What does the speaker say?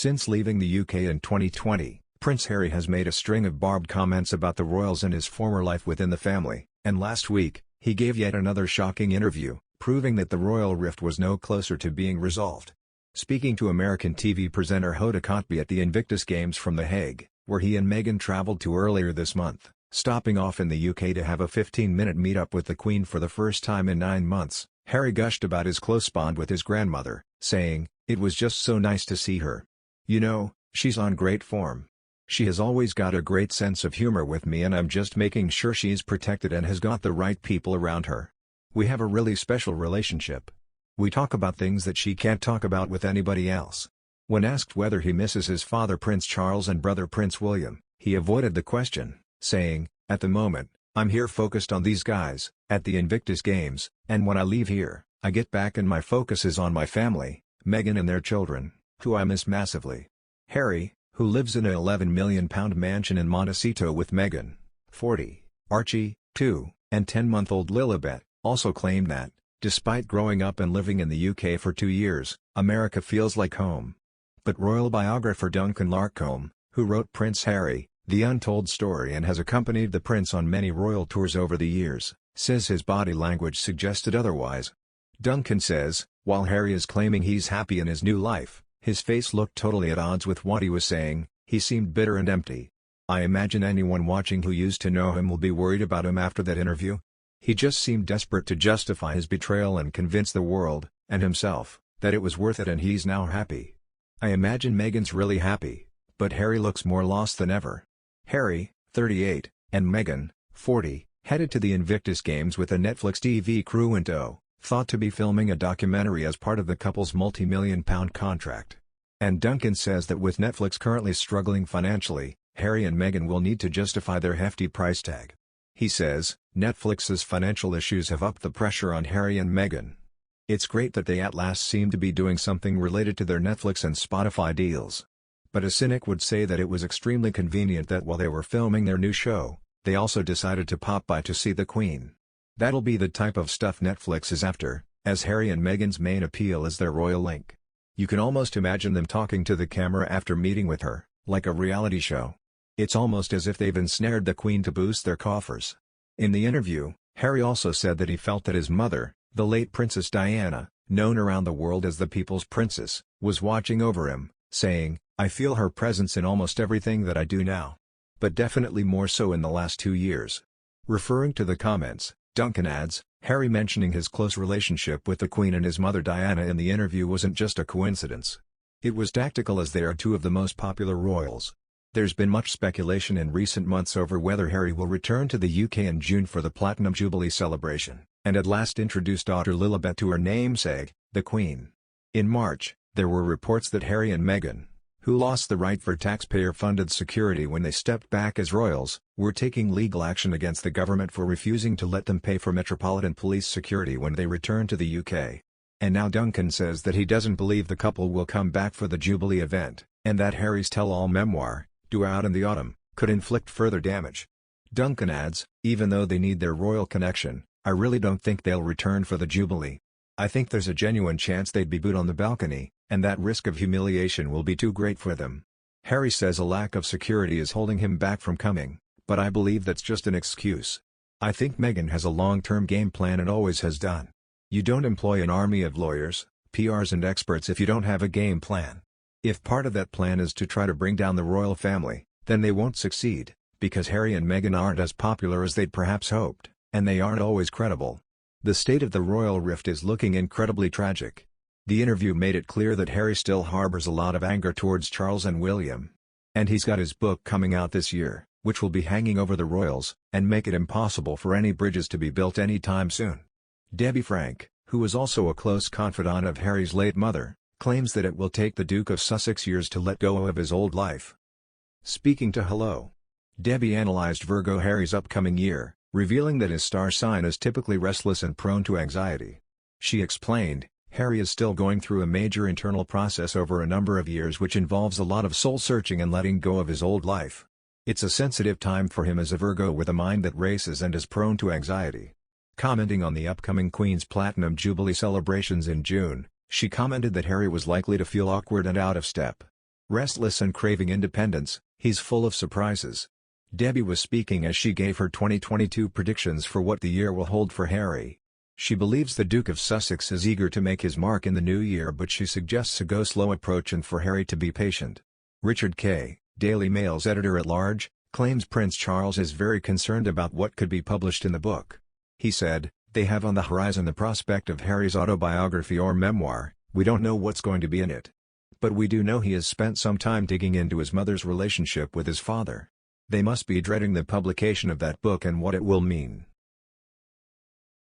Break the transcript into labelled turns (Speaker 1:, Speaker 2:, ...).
Speaker 1: Since leaving the UK in 2020, Prince Harry has made a string of barbed comments about the royals and his former life within the family, and last week, he gave yet another shocking interview, proving that the royal rift was no closer to being resolved. Speaking to American TV presenter Hoda Kotb at the Invictus Games from The Hague, where he and Meghan traveled to earlier this month, stopping off in the UK to have a 15-minute meet-up with the Queen for the first time in 9 months, Harry gushed about his close bond with his grandmother, saying, "It was just so nice to see her. You know, she's on great form. She has always got a great sense of humor with me, and I'm just making sure she's protected and has got the right people around her. We have a really special relationship. We talk about things that she can't talk about with anybody else." When asked whether he misses his father Prince Charles and brother Prince William, he avoided the question, saying, "At the moment, I'm here focused on these guys, at the Invictus Games, and when I leave here, I get back and my focus is on my family, Meghan and their children, who I miss massively." Harry, who lives in a £11 million mansion in Montecito with Meghan, 40, Archie, 2, and 10-month-old Lilibet, also claimed that, despite growing up and living in the UK for 2 years, America feels like home. But royal biographer Duncan Larcombe, who wrote Prince Harry, The Untold Story and has accompanied the prince on many royal tours over the years, says his body language suggested otherwise. Duncan says, while Harry is claiming he's happy in his new life, his face looked totally at odds with what he was saying. He seemed bitter and empty. "I imagine anyone watching who used to know him will be worried about him after that interview. He just seemed desperate to justify his betrayal and convince the world, and himself, that it was worth it, and he's now happy. I imagine Meghan's really happy, but Harry looks more lost than ever." Harry, 38, and Meghan, 40, headed to the Invictus Games with a Netflix TV crew in tow, thought to be filming a documentary as part of the couple's multi-million-pound contract. And Duncan says that with Netflix currently struggling financially, Harry and Meghan will need to justify their hefty price tag. He says, Netflix's financial issues have upped the pressure on Harry and Meghan. It's great that they at last seem to be doing something related to their Netflix and Spotify deals. But a cynic would say that it was extremely convenient that while they were filming their new show, they also decided to pop by to see the Queen. That'll be the type of stuff Netflix is after, as Harry and Meghan's main appeal is their royal link. You can almost imagine them talking to the camera after meeting with her, like a reality show. It's almost as if they've ensnared the Queen to boost their coffers. In the interview, Harry also said that he felt that his mother, the late Princess Diana, known around the world as the People's Princess, was watching over him, saying, "I feel her presence in almost everything that I do now. But definitely more so in the last 2 years." Referring to the comments, Duncan adds, Harry mentioning his close relationship with the Queen and his mother Diana in the interview wasn't just a coincidence. It was tactical, as they are two of the most popular royals. There's been much speculation in recent months over whether Harry will return to the UK in June for the Platinum Jubilee celebration, and at last introduce daughter Lilibet to her namesake, the Queen. In March, there were reports that Harry and Meghan, who lost the right for taxpayer-funded security when they stepped back as royals, were taking legal action against the government for refusing to let them pay for Metropolitan Police security when they returned to the UK. And now Duncan says that he doesn't believe the couple will come back for the Jubilee event, and that Harry's tell-all memoir, due out in the autumn, could inflict further damage. Duncan adds, even though they need their royal connection, I really don't think they'll return for the Jubilee. I think there's a genuine chance they'd be booed on the balcony, and that risk of humiliation will be too great for them. Harry says a lack of security is holding him back from coming, but I believe that's just an excuse. I think Meghan has a long-term game plan and always has done. You don't employ an army of lawyers, PRs and experts if you don't have a game plan. If part of that plan is to try to bring down the royal family, then they won't succeed, because Harry and Meghan aren't as popular as they'd perhaps hoped, and they aren't always credible. The state of the royal rift is looking incredibly tragic. The interview made it clear that Harry still harbors a lot of anger towards Charles and William. And he's got his book coming out this year, which will be hanging over the royals, and make it impossible for any bridges to be built anytime soon. Debbie Frank, who was also a close confidant of Harry's late mother, claims that it will take the Duke of Sussex years to let go of his old life. Speaking to Hello, Debbie analyzed Virgo Harry's upcoming year, revealing that his star sign is typically restless and prone to anxiety. She explained, Harry is still going through a major internal process over a number of years which involves a lot of soul-searching and letting go of his old life. It's a sensitive time for him as a Virgo with a mind that races and is prone to anxiety. Commenting on the upcoming Queen's Platinum Jubilee celebrations in June, she commented that Harry was likely to feel awkward and out of step. Restless and craving independence, he's full of surprises. Debbie was speaking as she gave her 2022 predictions for what the year will hold for Harry. She believes the Duke of Sussex is eager to make his mark in the new year, but she suggests a go-slow approach and for Harry to be patient. Richard Kay, Daily Mail's editor-at-large, claims Prince Charles is very concerned about what could be published in the book. He said, "They have on the horizon the prospect of Harry's autobiography or memoir. We don't know what's going to be in it. But we do know he has spent some time digging into his mother's relationship with his father. They must be dreading the publication of that book and what it will mean."